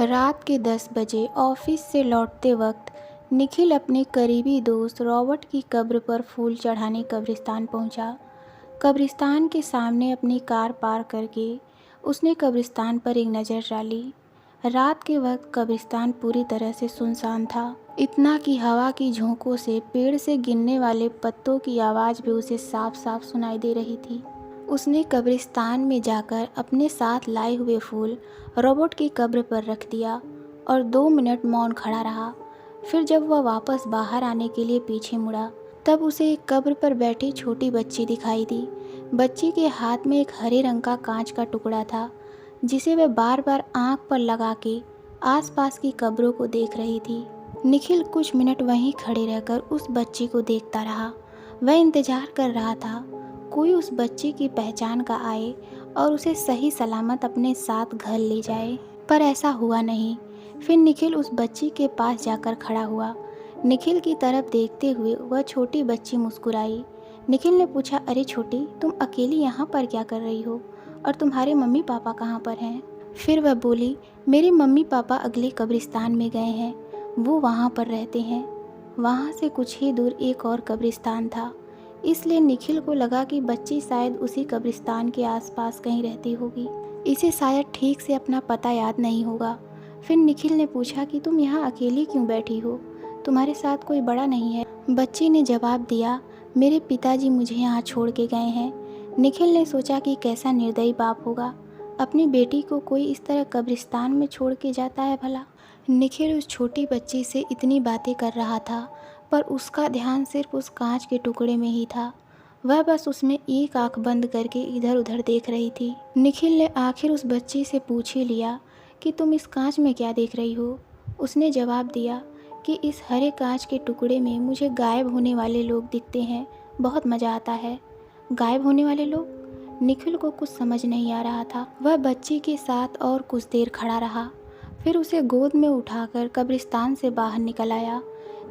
रात के 10 बजे ऑफिस से लौटते वक्त निखिल अपने करीबी दोस्त रॉबर्ट की कब्र पर फूल चढ़ाने कब्रिस्तान पहुंचा। कब्रिस्तान के सामने अपनी कार पार्क करके उसने कब्रिस्तान पर एक नज़र डाली। रात के वक्त कब्रिस्तान पूरी तरह से सुनसान था, इतना कि हवा की झोंकों से पेड़ से गिरने वाले पत्तों की आवाज़ भी उसे साफ साफ सुनाई दे रही थी। उसने कब्रिस्तान में जाकर अपने साथ लाए हुए फूल रॉबर्ट की कब्र पर रख दिया और 2 मिनट मौन खड़ा रहा। फिर जब वह वापस बाहर आने के लिए पीछे मुड़ा तब उसे एक कब्र पर बैठी छोटी बच्ची दिखाई दी। बच्ची के हाथ में एक हरे रंग का कांच का टुकड़ा था जिसे वह बार बार आंख पर लगा के आसपास की कब्रों को देख रही थी। निखिल कुछ मिनट वहीं खड़े रहकर उस बच्ची को देखता रहा। वह इंतजार कर रहा था कोई उस बच्ची की पहचान का आए और उसे सही सलामत अपने साथ घर ले जाए, पर ऐसा हुआ नहीं। फिर निखिल उस बच्ची के पास जाकर खड़ा हुआ। निखिल की तरफ देखते हुए वह छोटी बच्ची मुस्कुराई। निखिल ने पूछा, अरे छोटी, तुम अकेली यहाँ पर क्या कर रही हो और तुम्हारे मम्मी पापा कहाँ पर हैं? फिर वह बोली, मेरे मम्मी पापा अगले कब्रिस्तान में गए हैं, वो वहाँ पर रहते हैं। वहाँ से कुछ ही दूर एक और कब्रिस्तान था, इसलिए निखिल को लगा कि बच्ची शायद उसी कब्रिस्तान के आसपास कहीं रहती होगी। इसे शायद ठीक से अपना पता याद नहीं होगा। फिर निखिल ने पूछा कि तुम यहाँ अकेली क्यों बैठी हो, तुम्हारे साथ कोई बड़ा नहीं है? बच्ची ने जवाब दिया, मेरे पिताजी मुझे यहाँ छोड़ के गए हैं। निखिल ने सोचा कि कैसा निर्दयी बाप होगा, अपनी बेटी को कोई इस तरह कब्रिस्तान में छोड़ के जाता है भला। निखिल उस छोटी बच्ची से इतनी बातें कर रहा था पर उसका ध्यान सिर्फ उस कांच के टुकड़े में ही था। वह बस उसमें एक आंख बंद करके इधर उधर देख रही थी। निखिल ने आखिर उस बच्ची से पूछ ही लिया कि तुम इस कांच में क्या देख रही हो? उसने जवाब दिया कि इस हरे कांच के टुकड़े में मुझे गायब होने वाले लोग दिखते हैं, बहुत मज़ा आता है। गायब होने वाले लोग? निखिल को कुछ समझ नहीं आ रहा था। वह बच्ची के साथ और कुछ देर खड़ा रहा, फिर उसे गोद में उठाकर कब्रिस्तान से बाहर निकल आया।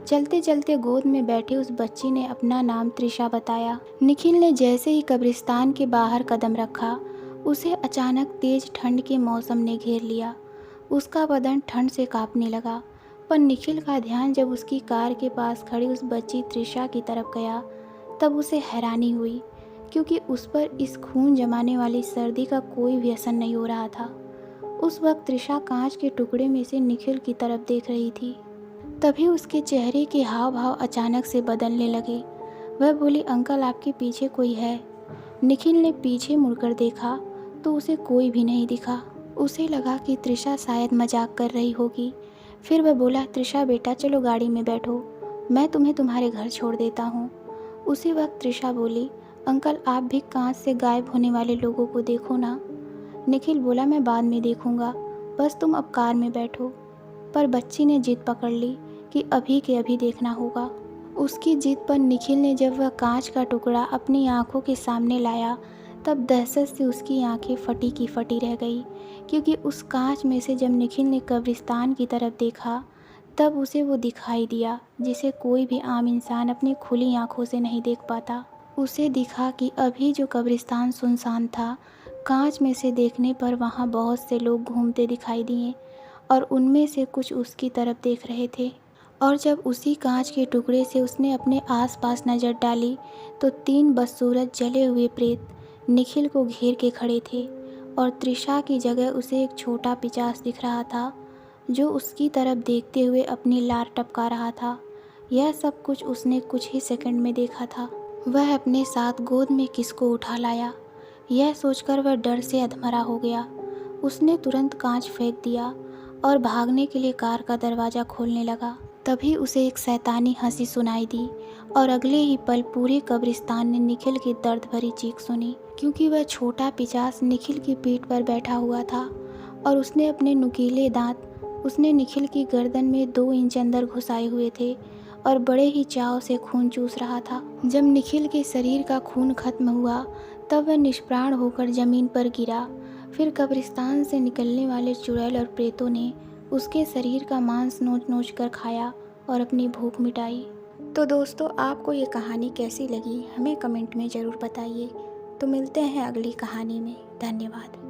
चलते चलते गोद में बैठे उस बच्ची ने अपना नाम त्रिशा बताया। निखिल ने जैसे ही कब्रिस्तान के बाहर कदम रखा उसे अचानक तेज ठंड के मौसम ने घेर लिया। उसका बदन ठंड से कांपने लगा, पर निखिल का ध्यान जब उसकी कार के पास खड़ी उस बच्ची त्रिशा की तरफ गया तब उसे हैरानी हुई, क्योंकि उस पर इस खून जमाने वाली सर्दी का कोई भी असर नहीं हो रहा था। उस वक्त त्रिशा कांच के टुकड़े में से निखिल की तरफ देख रही थी। तभी उसके चेहरे के हाव भाव अचानक से बदलने लगे। वह बोली, अंकल आपके पीछे कोई है? निखिल ने पीछे मुड़कर देखा तो उसे कोई भी नहीं दिखा। उसे लगा कि त्रिशा शायद मजाक कर रही होगी। फिर वह बोला, त्रिशा बेटा चलो गाड़ी में बैठो, मैं तुम्हें तुम्हारे घर छोड़ देता हूँ। उसी वक्त त्रिशा बोली, अंकल आप भी कांच से गायब होने वाले लोगों को देखो ना। निखिल बोला, मैं बाद में देखूंगा, बस तुम अब कार में बैठो। पर बच्ची ने जिद पकड़ ली कि अभी के अभी देखना होगा। उसकी जिद पर निखिल ने जब वह कांच का टुकड़ा अपनी आंखों के सामने लाया तब दहशत से उसकी आंखें फटी की फटी रह गई, क्योंकि उस कांच में से जब निखिल ने कब्रिस्तान की तरफ देखा तब उसे वो दिखाई दिया जिसे कोई भी आम इंसान अपनी खुली आंखों से नहीं देख पाता। उसे दिखा कि अभी जो कब्रिस्तान सुनसान था, कांच में से देखने पर वहाँ बहुत से लोग घूमते दिखाई दिए और उनमें से कुछ उसकी तरफ देख रहे थे। और जब उसी कांच के टुकड़े से उसने अपने आसपास नज़र डाली तो 3 बदसूरत जले हुए प्रेत निखिल को घेर के खड़े थे और त्रिशा की जगह उसे एक छोटा पिशाच दिख रहा था जो उसकी तरफ देखते हुए अपनी लार टपका रहा था। यह सब कुछ उसने कुछ ही सेकंड में देखा था। वह अपने साथ गोद में किसको उठा लाया, यह सोचकर वह डर से अधमरा हो गया। उसने तुरंत कांच फेंक दिया और भागने के लिए कार का दरवाज़ा खोलने लगा। तभी उसे एक शैतानी हंसी सुनाई दी और अगले ही पल पूरे कब्रिस्तान ने निखिल की दर्द भरी चीख सुनी, क्योंकि वह छोटा पिशाच निखिल की पीठ पर बैठा हुआ था और उसने अपने नुकीले दांत उसने निखिल की गर्दन में 2 इंच अंदर घुसाए हुए थे और बड़े ही चाव से खून चूस रहा था। जब निखिल के शरीर का खून खत्म हुआ तब वह निष्प्राण होकर ज़मीन पर गिरा। फिर कब्रिस्तान से निकलने वाले चुड़ैल और प्रेतों ने उसके शरीर का मांस नोच नोच कर खाया और अपनी भूख मिटाई। तो दोस्तों, आपको ये कहानी कैसी लगी हमें कमेंट में ज़रूर बताइए। तो मिलते हैं अगली कहानी में। धन्यवाद।